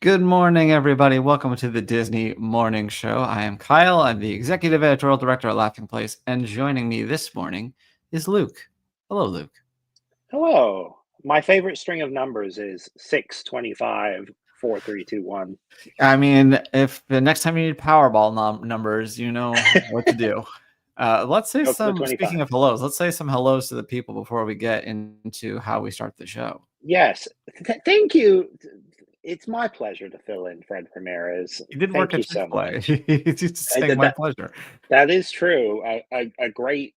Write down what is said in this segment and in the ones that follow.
Good morning, everybody. Welcome to the Disney Morning Show. I am Kyle. I'm the Executive Editorial Director at Laughing Place, and joining me this morning is Luke. Hello, Luke. Hello. My favorite string of numbers is 625 4321. I mean, if the next time you need Powerball numbers, you know what to do. Let's say Go for the speaking 25. of hellos, let's say some hellos to the people before we get into how we start the show. Yes. Thank you. It's my pleasure to fill in Fred Ramirez. You did work Thank at you so Chick-fil-A. much. It's just I saying did my that. pleasure. That is true. A great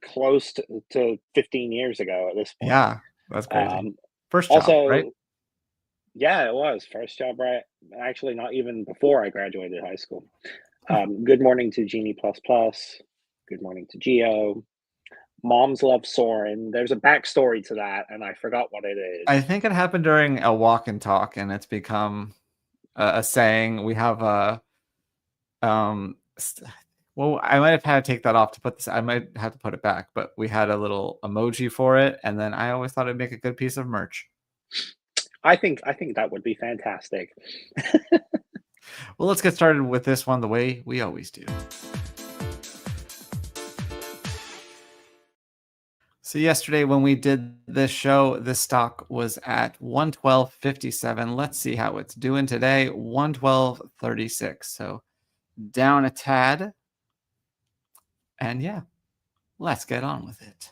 close to 15 years ago at this point. Yeah, that's crazy. Um, First job, right? Also, yeah, it was first job, right? Actually, not even before I graduated high school. Good morning to Genie Plus Plus. Good morning to Geo. Moms love Soaring. There's a backstory to that, and I forgot what it I is. think it happened during a walk and talk, and it's become a saying. We have a well, I might have had to take that off to put this. I might have to put it back, but we had a little emoji for it, and then I always thought it'd make a good piece of merch. I think that would be fantastic. Well, let's get started with this one the way we always do. So yesterday when we did this show, the stock was at 112.57. Let's see how it's doing today. 112.36. So down a tad. And yeah, let's get on with it.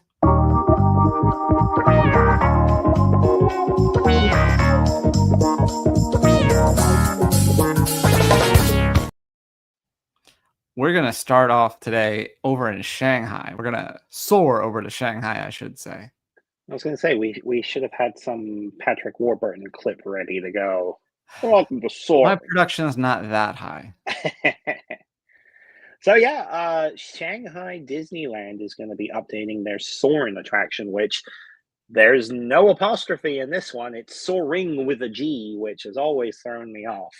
We're going to start off today over in Shanghai. We're going to soar over to Shanghai, I should say. I was going to say we should have had some Patrick Warburton clip ready to go. Welcome to My Soaring. production is not that high. So yeah, Shanghai Disneyland is going to be updating their Soaring attraction, which there's no apostrophe in this one. It's Soaring with a G, which has always thrown me off.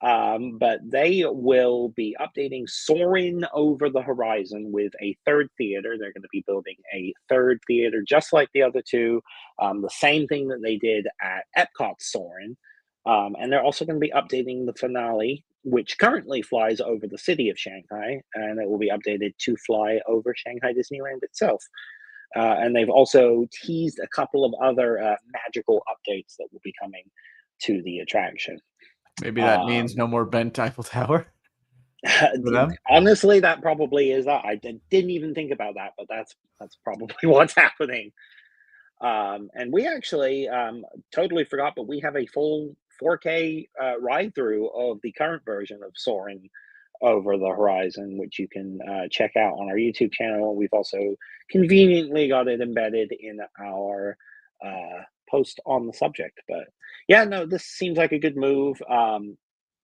But they will be updating Soaring over the horizon with a third theater. They're going to be building a third theater just like the other two, the same thing that they did at Epcot's Soaring. And they're also going to be updating the finale, which currently flies over the city of Shanghai, and it will be updated to fly over Shanghai Disneyland itself. And they've also teased a couple of other magical updates that will be coming to the attraction. Maybe that means no more bent Eiffel Tower for them. Honestly, that probably is that. Didn't even think about that, but that's probably what's happening. And we actually totally forgot, but we have a full 4K ride through of the current version of Soaring over the horizon, which you can check out on our YouTube channel. We've also conveniently got it embedded in our post on the subject. But yeah, no, this seems like a good move.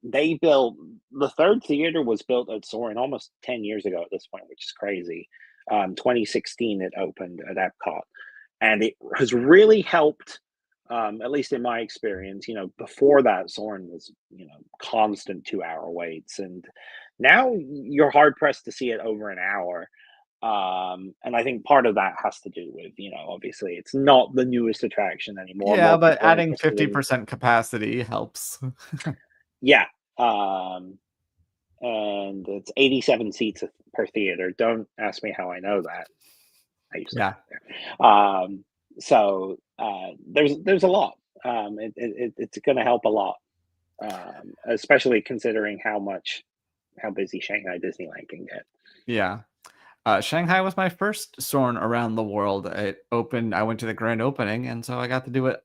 They built the third theater was built at Soaring almost 10 years ago at this point, which is crazy. 2016 it opened at Epcot, and it has really helped. At least in my experience, before that, Soarin' was, constant 2 hour waits, and now you're hard pressed to see it over an hour. And I think part of that has to do with, obviously it's not the newest attraction anymore. Yeah, More but people are adding interested in, 50% capacity helps. yeah. Um, and it's 87 seats per theater. Don't ask me how I know that. I used to Yeah. work there. So there's a lot. It's going to help a lot, especially considering how busy Shanghai Disneyland can get. Yeah. Shanghai was my first Soarin' around the world. It opened, I went to the grand opening, and so I got to do it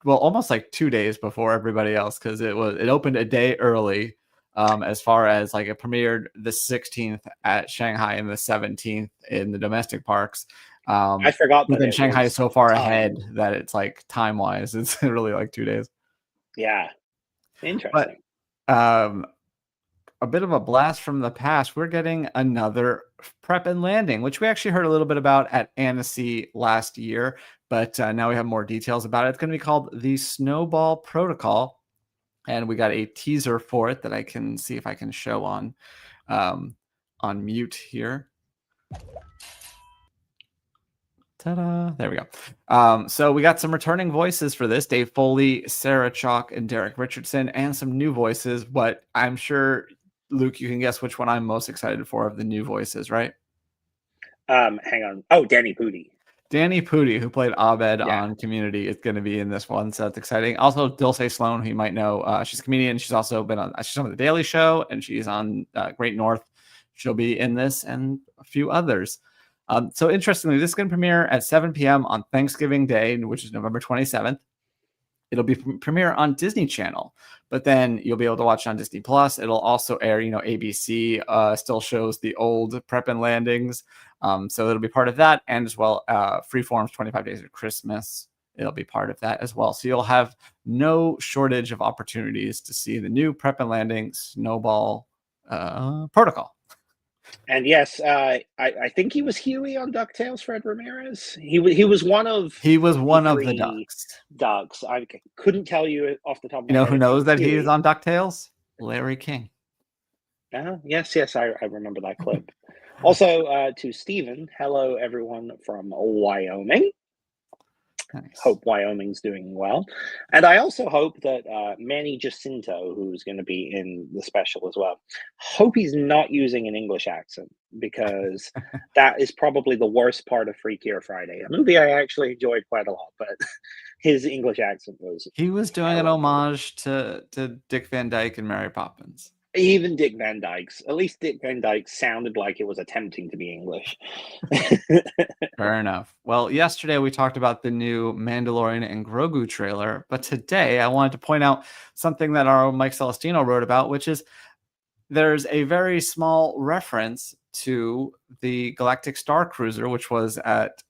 almost like 2 days before everybody else because it opened a day early. As far as like it premiered the 16th at Shanghai and the 17th in the domestic parks. I forgot But that then it Shanghai is was so far ahead timed. that it's like time wise, it's really like 2 days. Yeah, But interesting. um, a bit of a blast from the past. We're getting another prep and landing, which we actually heard a little bit about at Annecy last year, but now we have more details about it. It's going to be called the Snowball Protocol, and we got a teaser for it that I can see if I can show on mute here. Ta-da! There we go. So we got some returning voices for this: Dave Foley, Sarah Chalk, and Derek Richardson, and some new voices. But I'm sure, Luke, you can guess which one I'm most excited for of the new voices, right? Hang on. Oh, Danny Pudi. Danny Pudi, who played Abed Yeah. on Community, is going to be in this one, so that's exciting. Also, Dulce Sloan, who you might know, she's a comedian. She's also been on The Daily Show, and she's on Great North. She'll be in this and a few others. So interestingly, this is going to premiere at 7 p.m. on Thanksgiving Day, which is November 27th. It'll be premiere on Disney Channel, but then you'll be able to watch it on Disney Plus. It'll also air, ABC still shows the old Prep and Landings, so it'll be part of that, and as well, Freeform's 25 Days of Christmas. It'll be part of that as well. So you'll have no shortage of opportunities to see the new Prep and Landing Snowball protocol. And yes, I think he was Huey on DuckTales. Fred Ramirez. He was one of the three Ducks. Ducks. I couldn't tell you off the top of my You know head who if he knows was that he is Huey. on DuckTales? Larry King. Yes, I remember that clip. Also, to Stephen, hello everyone from Wyoming. Nice. Hope Wyoming's doing well. And I also hope that Manny Jacinto, who's going to be in the special as well, hope he's not using an English accent, because that is probably the worst part of Freakier Friday, a movie I actually enjoyed quite a lot, but his English accent was He was doing an terrible. homage to Dick Van Dyke and Mary Poppins. Even Dick Van Dyke's, at least Dick Van Dyke sounded like it was attempting to be English. Fair enough. Well, yesterday we talked about the new Mandalorian and Grogu trailer, but today I wanted to point out something that our Mike Celestino wrote about, which is there's a very small reference to the Galactic Starcruiser, which was at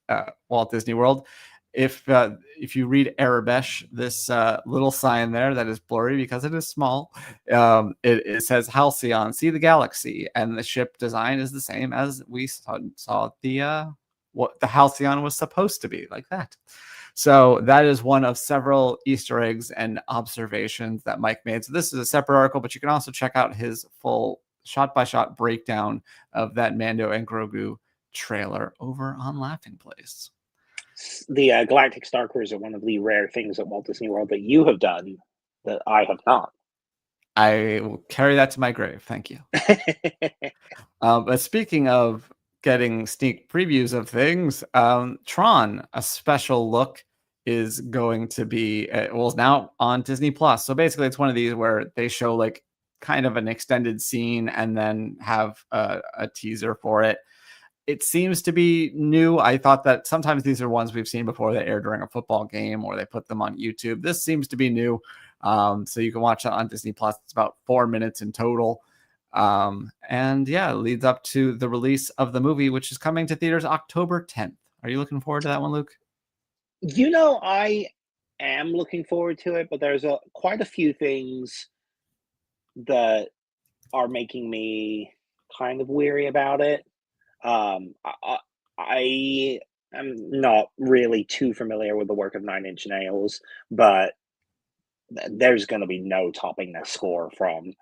Walt Disney World. If you read Arabesh, this little sign there that is blurry because it is small, it says Halcyon, see the galaxy, and the ship design is the same as we saw the what the Halcyon was supposed to be, like that. So that is one of several Easter eggs and observations that Mike made. So this is a separate article, but you can also check out his full shot-by-shot breakdown of that Mando and Grogu trailer over on Laughing Place. The Galactic Starcruiser, one of the rare things at Walt Disney World that you have done that I have not. I will carry that to my grave. Thank you. But speaking of getting sneak previews of things, Tron, a special look, is going to be now on Disney Plus. So basically, it's one of these where they show like kind of an extended scene and then have a teaser for it. It seems to be new. I thought that sometimes these are ones we've seen before that air during a football game or they put them on YouTube. This seems to be new. So you can watch that on Disney Plus. It's about 4 minutes in total. And yeah, it leads up to the release of the movie, which is coming to theaters October 10th. Are you looking forward to that one, Luke? I am looking forward to it, but there's quite a few things that are making me kind of weary about it. I am not really too familiar with the work of Nine Inch Nails, but there's going to be no topping that score from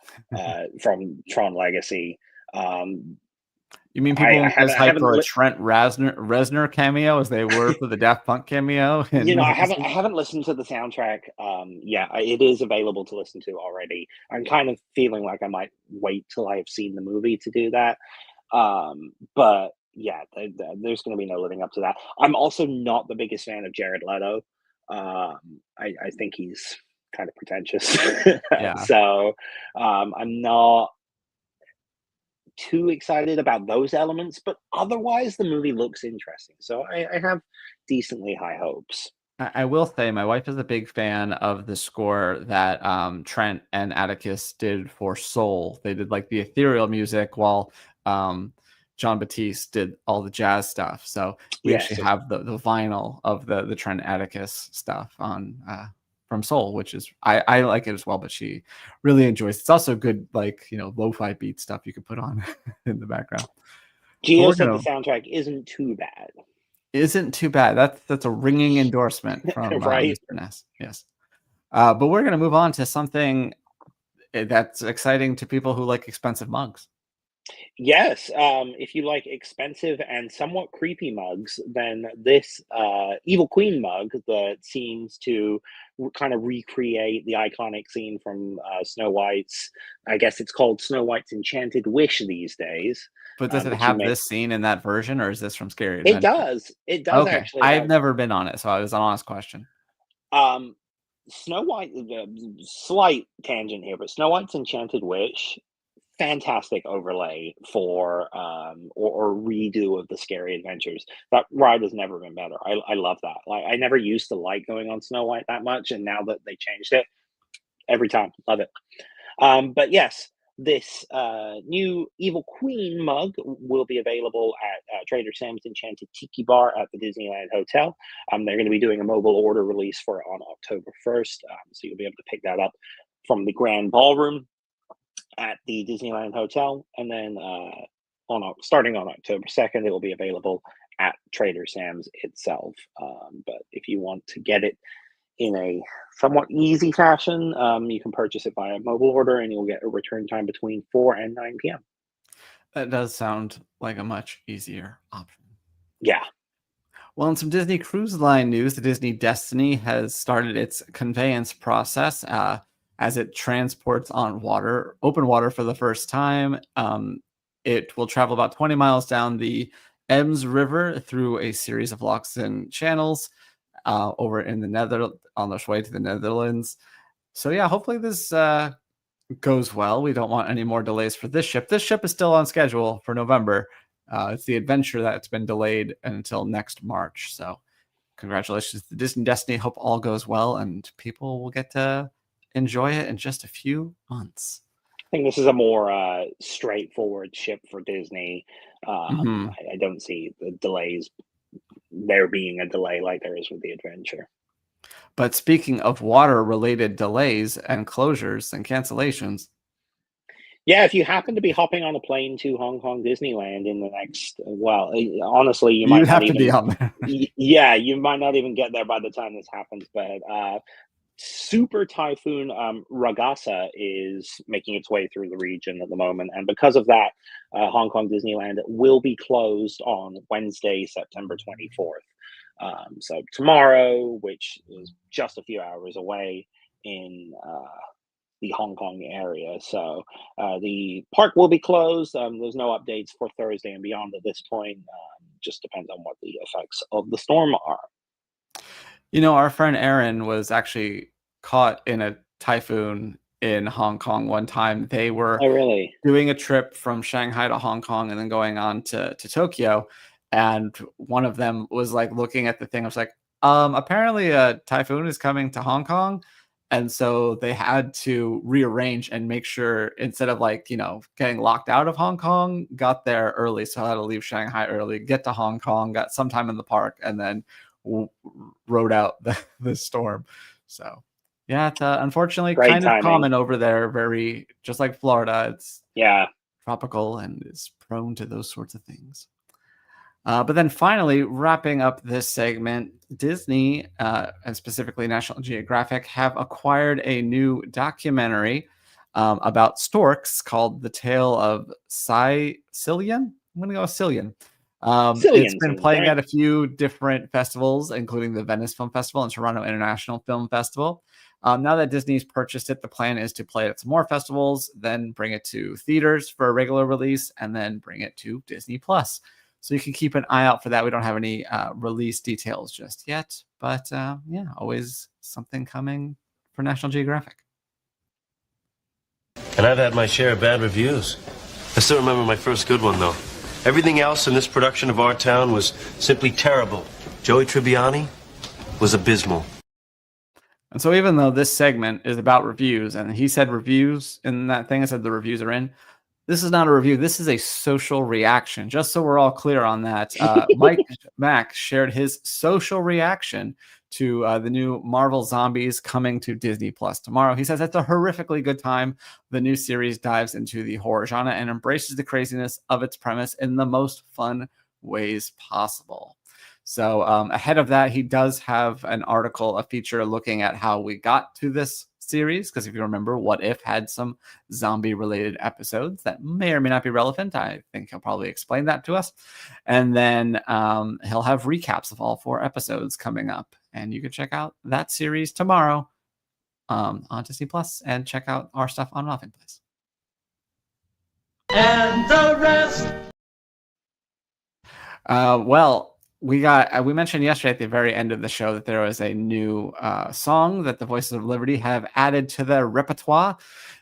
Tron Legacy. You mean people won't get as I hyped haven't for a Trent Reznor cameo as they were for the Daft Punk cameo? I haven't listened to the soundtrack. It is available to listen to already. I'm kind of feeling like I might wait till I have seen the movie to do that. But yeah, there's going to be no living up to that. I'm also not the biggest fan of Jared Leto. I think he's kind of pretentious. Yeah. So I'm not too excited about those elements, but otherwise the movie looks interesting. So I have decently high hopes. I will say my wife is a big fan of the score that Trent and Atticus did for Soul. They did like the ethereal music while John Batiste did all the jazz stuff. So we actually have the vinyl of the Trent Atticus stuff on from Soul, which is I like it as well, but she really enjoys it. It's also good, like, lo-fi beat stuff you could put on in the background. Gio said the soundtrack isn't too bad. Isn't too bad. That's a ringing endorsement from right? Mr. Ness. Yes. But we're going to move on to something that's exciting to people who like expensive mugs. Yes, if you like expensive and somewhat creepy mugs, then this Evil Queen mug that seems to kind of recreate the iconic scene from Snow White's, I guess it's called Snow White's Enchanted Wish these days, But does it but you have may, this scene in that version, or is this from Scary it Adventure? does, it does Okay, actually I've have, never been on it, so it was an honest question. um, Snow White, slight tangent here, but Snow White's Enchanted Wish, fantastic overlay for or redo of the Scary Adventures. That ride has never been better. I love that. Like I never used to like going on Snow White that much, and now that they changed it, every time love it. But yes, this new Evil Queen mug will be available at Trader Sam's Enchanted Tiki Bar at the Disneyland Hotel. They're going to be doing a mobile order release for it on October 1st, so you'll be able to pick that up from the Grand Ballroom at the Disneyland Hotel, and then starting on October 2nd, it will be available at Trader Sam's itself. But if you want to get it in a somewhat easy fashion, you can purchase it via mobile order, and you'll get a return time between 4 and 9 p.m. That does sound like a much easier option. Yeah. Well, in some Disney Cruise Line news, the Disney Destiny has started its conveyance process as it transports on water, open water for the first time. It will travel about 20 miles down the Ems River through a series of locks and channels over in the on its way to the Netherlands. So yeah, hopefully this goes well. We don't want any more delays for this ship. This ship is still on schedule for November. It's the Adventure that's been delayed until next March. So, congratulations to Disney Destiny. Hope all goes well and people will get to enjoy it in just a few months. I think this is a more straightforward ship for Disney. Hmm. I don't see the delays, there being a delay like there is with the Adventure. But speaking of water related delays and closures and cancellations, Yeah, if you happen to be hopping on a plane to Hong Kong Disneyland in the next, well, honestly, you you might not have to be even, on there. yeah, you might not even get there by the time this happens. But super typhoon Ragasa is making its way through the region at the moment, and because of that, Hong Kong Disneyland will be closed on Wednesday, September 24th. So tomorrow, which is just a few hours away in the Hong Kong area. So the park will be closed. There's no updates for Thursday and beyond at this point. Just depends on what the effects of the storm are. Our friend Aaron was actually caught in a typhoon in Hong Kong one time. They were Oh, really? doing a trip from Shanghai to Hong Kong and then going on to Tokyo. And one of them was like looking at the thing. I was like, apparently a typhoon is coming to Hong Kong. And so they had to rearrange and make sure instead of like, getting locked out of Hong Kong, got there early. So I had to leave Shanghai early, get to Hong Kong, got some time in the park, and then rode out the storm. So yeah, it's unfortunately Great kind of timing. common over there. Very just like Florida. It's Yeah. tropical and is prone to those sorts of things. But then finally, wrapping up this segment, Disney and specifically National Geographic have acquired a new documentary about storks called The Tale of Cillian. I'm going to go with Cillian. It's Cillian been seems playing right. at a few different festivals, including the Venice Film Festival and Toronto International Film Festival. Now that Disney's purchased it, the plan is to play it at some more festivals, then bring it to theaters for a regular release, and then bring it to Disney Plus. So you can keep an eye out for that. We don't have any release details just yet, but yeah, always something coming for National Geographic. And I've had my share of bad reviews. I still remember my first good one, though. Everything else in this production of Our Town was simply terrible. Joey Tribbiani was abysmal. And so even though this segment is about reviews, and he said reviews in that thing, I said the reviews are in. This is not a review. This is a social reaction. Just so we're all clear on that, Mike Mack shared his social reaction to the new Marvel Zombies coming to Disney Plus tomorrow. He says it's a horrifically good time. The new series dives into the horror genre and embraces the craziness of its premise in the most fun ways possible. So ahead of that, he does have an article, a feature looking at how we got to this series, because if you remember, What If had some zombie-related episodes that may or may not be relevant. I think he'll probably explain that to us. And then he'll have recaps of all 4 episodes coming up. And you can check out that series tomorrow on Disney Plus, and check out our stuff on Laughing Place. And the rest. Well, we mentioned yesterday at the very end of the show that there was a new song that the Voices of Liberty have added to their repertoire,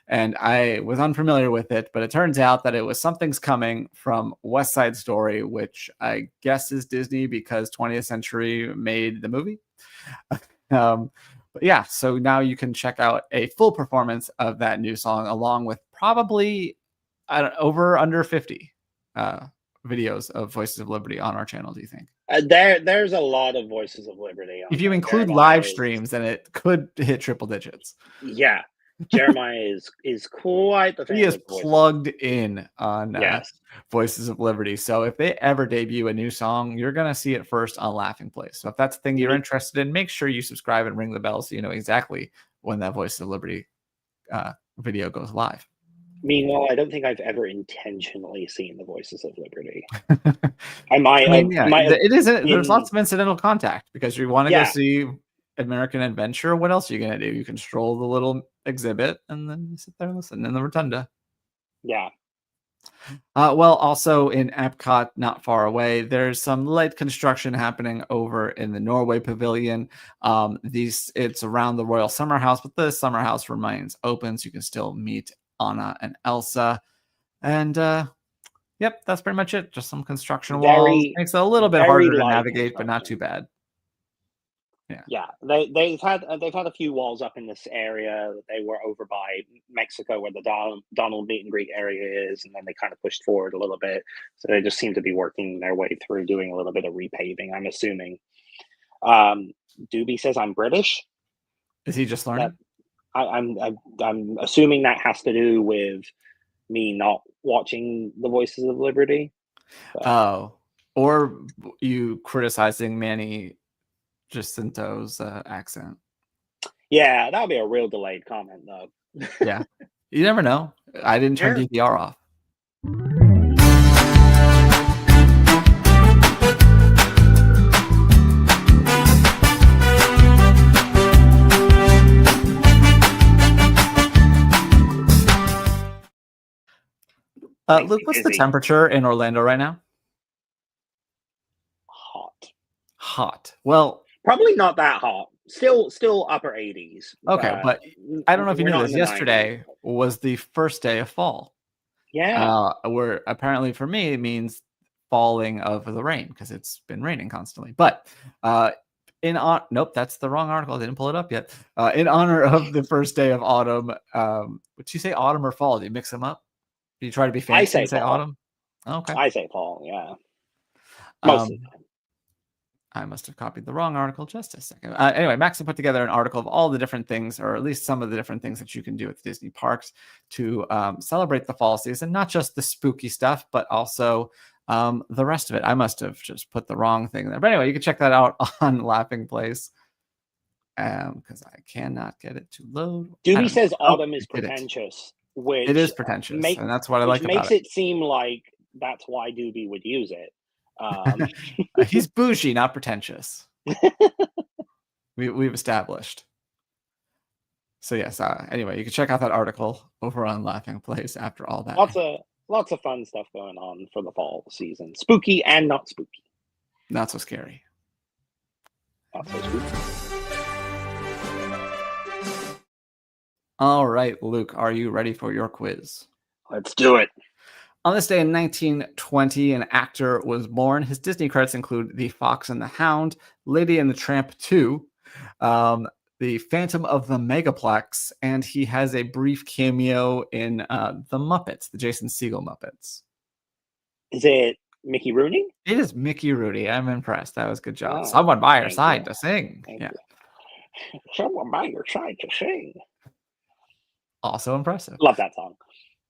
and I was unfamiliar with it, but it turns out that it was Something's Coming from West Side Story, which I guess is Disney because 20th Century made the movie. But yeah, so now you can check out a full performance of that new song, along with probably under 50 videos of Voices of Liberty on our channel. Do you think? There's a lot of Voices of Liberty. If you include live streams, then it could hit triple digits. Yeah, Jeremiah is quite the fan. He is plugged in on yes. Voices of Liberty. So if they ever debut a new song, you're going to see it first on Laughing Place. So if that's the thing you're interested in, make sure you subscribe and ring the bell so you know exactly when that Voices of Liberty video goes live. Meanwhile, I don't think I've ever intentionally seen the Voices of Liberty. There's lots of incidental contact because you want to go see American Adventure. What else are you going to do? You can stroll the little exhibit and then you sit there and listen in the rotunda. Yeah. Well, also in Epcot, not far away, there's some light construction happening over in the Norway Pavilion. It's around the Royal Summer House, but the Summer House remains open, so you can still meet Anna and Elsa. And yep, that's pretty much it. Just some construction walls. Makes it a little bit harder to navigate, but not too bad. Yeah. They've had a few walls up in this area. They were over by Mexico, where the Donald meet and greet area is, and then they kind of pushed forward a little bit. So they just seem to be working their way through, doing a little bit of repaving, I'm assuming. Doobie says I'm British. Is he just learning? I'm assuming that has to do with me not watching the Voices of Liberty. Oh, or you criticizing Manny Jacinto's accent. Yeah, that would be a real delayed comment, though. Yeah, you never know. I didn't turn DVR off. Luke, what's the temperature in Orlando right now? Hot. Well, probably not that hot. Still upper 80s. Okay, but I don't know if you knew this. Yesterday was the first day of fall. Yeah. Where apparently for me it means falling of the rain because it's been raining constantly. But nope, that's the wrong article. I didn't pull it up yet. In honor of the first day of autumn, would you say autumn or fall? Do you mix them up? Do you try to be fancy and say autumn? Okay. I say fall, yeah. Most of the time. I must have copied the wrong article. Just a second. Anyway, Max put together an article of all the different things, or at least some of the different things that you can do at the Disney parks to celebrate the fall season. Not just the spooky stuff, but also the rest of it. I must have just put the wrong thing there. But anyway, you can check that out on Laughing Place because I cannot get it to load. Doobie says autumn is pretentious. Which it is pretentious, and that's what I like about it. Makes it seem like that's why Doobie would use it. He's bougie, not pretentious. We've established. So yes. Anyway, you can check out that article over on Laughing Place. After all that, lots of fun stuff going on for the fall season. Spooky and not spooky. Not so scary. Not so spooky. All right, Luke, are you ready for your quiz? Let's do it. On this day in 1920, an actor was born. His Disney credits include The Fox and the Hound, Lady and the Tramp 2, The Phantom of the Megaplex, and he has a brief cameo in The Muppets, the Jason Segel Muppets. Is it Mickey Rooney? It is Mickey Rooney. I'm impressed. That was a good job. Someone by your side to sing. Yeah. Someone by your side to sing. Also impressive. Love that song.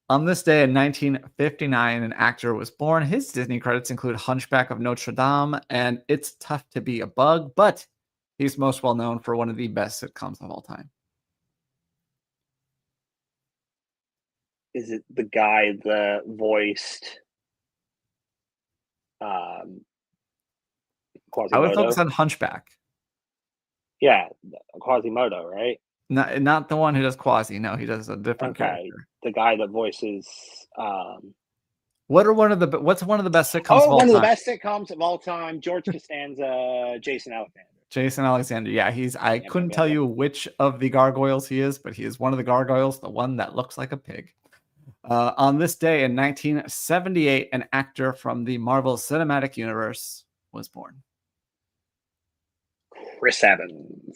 On this day in 1959, an actor was born. His Disney credits include Hunchback of Notre Dame and It's Tough to Be a Bug, but he's most well known for one of the best sitcoms of all time. is it the guy that voiced I would focus Quasimodo? on Hunchback. Yeah, Quasimodo, right? Not the one who does Quasi. No, he does a different Okay, character. the guy that voices. What's one of the best sitcoms of all One of the time? best sitcoms of all time: George Costanza, Jason Alexander. Jason Alexander. Yeah, I couldn't tell you which of the gargoyles he is, but he is one of the gargoyles, the one that looks like a pig. On this day in 1978, an actor from the Marvel Cinematic Universe was born. Chris Evans.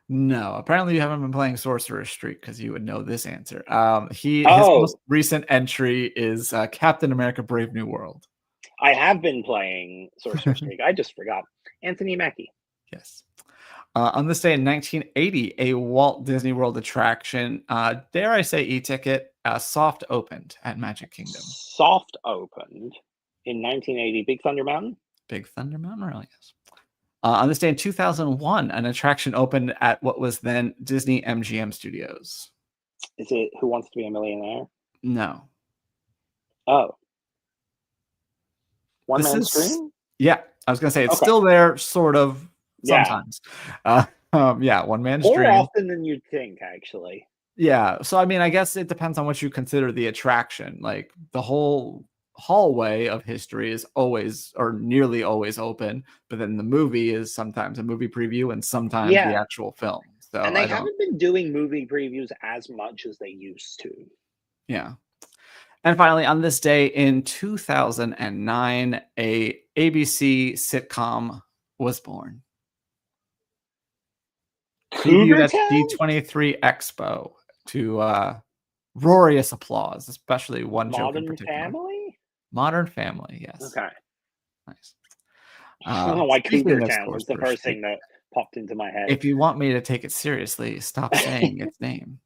No, apparently you haven't been playing Sorcerer Street because you would know this answer. His most recent entry is Captain America: Brave New World. I have been playing Sorcerer Street. I just forgot. Anthony Mackie. Yes. On this day in 1980, a Walt Disney World attraction, dare I say e-ticket, soft opened at Magic Kingdom. Soft opened in 1980. Big Thunder Mountain? Big Thunder Mountain, really, yes. On this day in 2001, an attraction opened at what was then Disney MGM Studios. Is it Who Wants to Be a Millionaire? No. Oh. One Man Scream? Yeah, I was going to say it's still there, sort of, sometimes. Yeah, One Man's Dream. More often than you'd think, actually. Yeah, so I mean, I guess it depends on what you consider the attraction. Like the whole hallway of history is always or nearly always open, but then the movie is sometimes a movie preview and sometimes the actual film. So and they haven't been doing movie previews as much as they used to. Yeah. And finally, on this day in 2009, a ABC sitcom was born. Cougar at Town? D23 Expo to roarious applause, especially one joke in Modern particular. Family? Modern Family, yes. Okay. Nice. I don't know why Cougar Town was the first thing that popped into my head. If you want me to take it seriously, stop saying its name.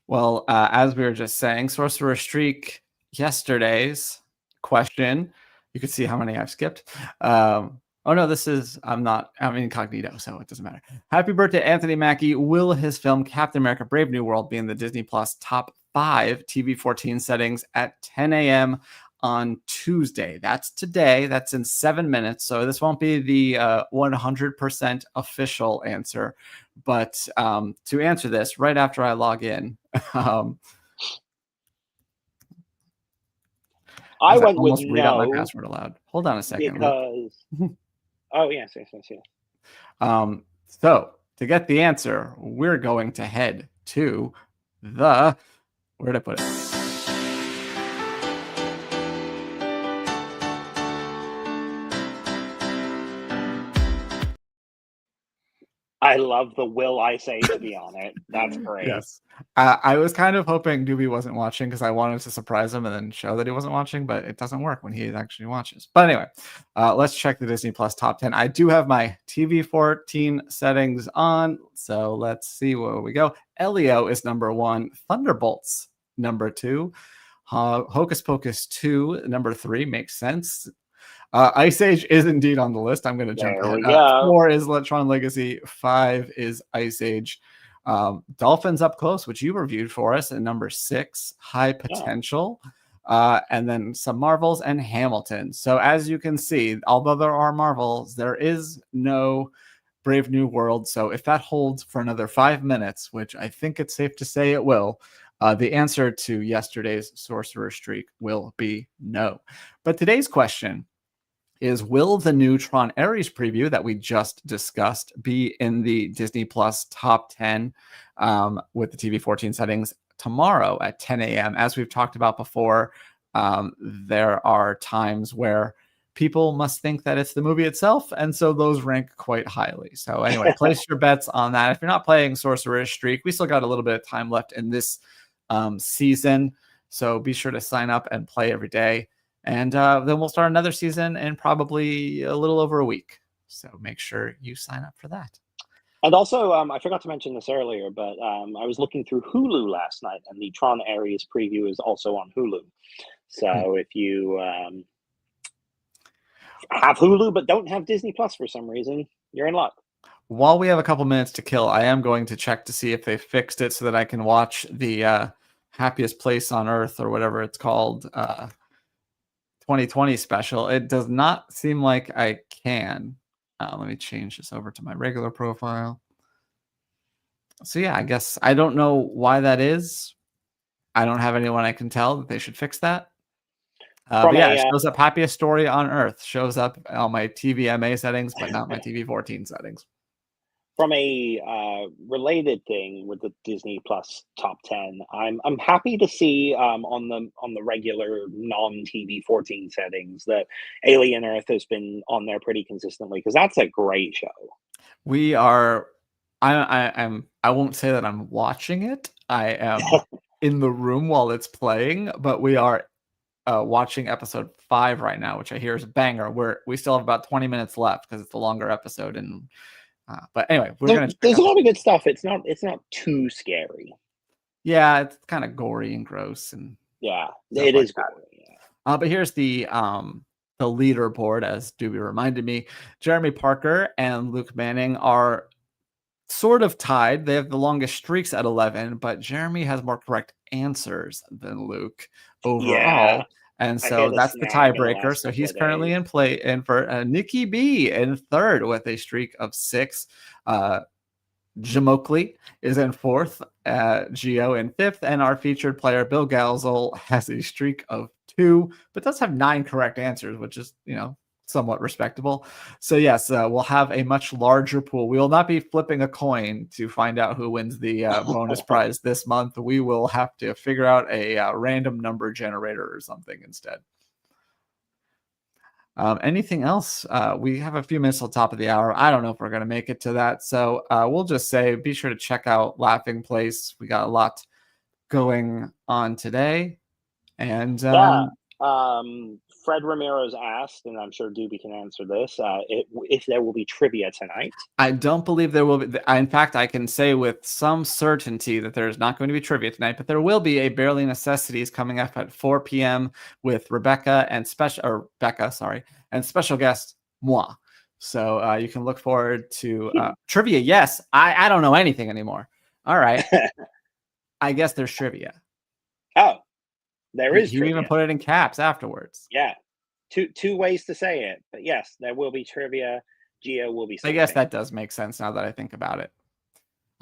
Well, as we were just saying, Sorcerer Streak, yesterday's question. You could see how many I've skipped. Oh no, I'm incognito, so it doesn't matter. Happy birthday, Anthony Mackie. Will his film Captain America: Brave New World be in the Disney Plus top 5 TV14 settings at 10 a.m. on Tuesday? That's today. That's in 7 minutes. So this won't be the 100% official answer. But to answer this, right after I log in, I went almost with read out my no password aloud. Hold on a second. Because oh yes. So to get the answer, we're going to head to the where'd I put it? I love the will I say to be on it. That's great. Yes. I was kind of hoping Doobie wasn't watching because I wanted to surprise him and then show that he wasn't watching, but it doesn't work when he actually watches. But anyway, let's check the Disney Plus top 10. I do have my TV14 settings on, so let's see where we go. Elio is number 1. Thunderbolts, number 2. Hocus Pocus 2, number 3. Makes sense. Ice Age is indeed on the list. I'm going to jump ahead. 4 is Tron Legacy. 5 is Ice Age. Dolphins Up Close, which you reviewed for us, at number 6. High Potential. And then some Marvels and Hamilton. So as you can see, although there are Marvels, there is no Brave New World. So if that holds for another 5 minutes, which I think it's safe to say it will, the answer to yesterday's Sorcerer Streak will be no. But today's question is, will the new Tron Ares preview that we just discussed be in the Disney Plus top 10 with the TV14 settings tomorrow at 10 a.m.? As we've talked about before, there are times where people must think that it's the movie itself, and so those rank quite highly. So anyway, place your bets on that. If you're not playing Sorcerer Streak, we still got a little bit of time left in this season, so be sure to sign up and play every day. And then we'll start another season in probably a little over a week. So make sure you sign up for that. And also, I forgot to mention this earlier, but I was looking through Hulu last night, and the Tron Ares preview is also on Hulu. So if you have Hulu but don't have Disney Plus for some reason, you're in luck. While we have a couple minutes to kill, I am going to check to see if they fixed it so that I can watch the Happiest Place on Earth or whatever it's called 2020 special. It does not seem like I can. Let me change this over to my regular profile. So yeah, I guess I don't know why that is. I don't have anyone I can tell that they should fix that. But yeah, it shows up Happiest Story on Earth. Shows up on my TVMA settings, but not my TV14 settings. From a related thing with the Disney Plus top 10, I'm happy to see on the regular non-TV14 settings that Alien Earth has been on there pretty consistently, because that's a great show. We are. I won't say that I'm watching it. I am in the room while it's playing, but we are watching episode 5 right now, which I hear is a banger. We still have about 20 minutes left because it's a longer episode. And but anyway, there's a lot of good stuff. It's not too scary. Yeah, it's kind of gory and gross, and yeah, it is gory. Yeah. But here's the leaderboard, as Doobie reminded me. Jeremy Parker and Luke Manning are sort of tied. They have the longest streaks at 11, but Jeremy has more correct answers than Luke overall. Yeah. And so that's the tiebreaker. So he's currently in play. And for Nikki B in third with a streak of 6. Jamokley is in 4th, Gio in 5th, and our featured player Bill Galzel has a streak of 2, but does have 9 correct answers, which is, somewhat respectable. So yes, we'll have a much larger pool. We will not be flipping a coin to find out who wins the bonus prize this month. We will have to figure out a random number generator or something instead. Anything else? We have a few minutes till the top of the hour. I don't know if we're going to make it to that. So we'll just say, be sure to check out Laughing Place. We got a lot going on today. And Fred Ramirez asked, and I'm sure Doobie can answer this, if there will be trivia tonight. I don't believe there will be. In fact, I can say with some certainty that there's not going to be trivia tonight, but there will be a Barely Necessities coming up at 4 p.m. with Becca, and special guest moi. So you can look forward to trivia. Yes, I don't know anything anymore. All right. I guess there's trivia. Oh. There is. You even put it in caps afterwards. Yeah, two ways to say it, but yes, there will be trivia. Gio will be. I guess that does make sense now that I think about it.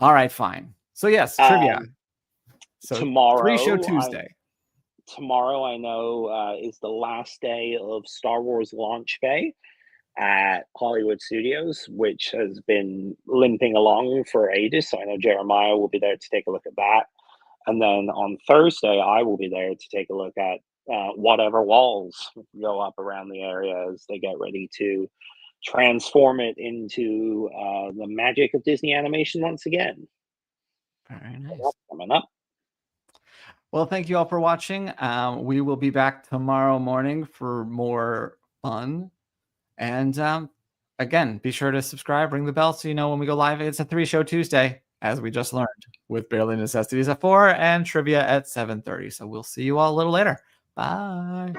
All right, fine. So yes, trivia. So tomorrow, pre-show Tuesday. Tomorrow, I know, is the last day of Star Wars launch day at Hollywood Studios, which has been limping along for ages. So I know Jeremiah will be there to take a look at that. And then on Thursday, I will be there to take a look at whatever walls go up around the area as they get ready to transform it into the magic of Disney animation once again. Very nice. Coming up. Well, thank you all for watching. We will be back tomorrow morning for more fun. And again, be sure to subscribe, ring the bell so you know when we go live. It's a 3-show Tuesday, as we just learned, with Barely Necessities at 4 and trivia at 7:30. So we'll see you all a little later. Bye.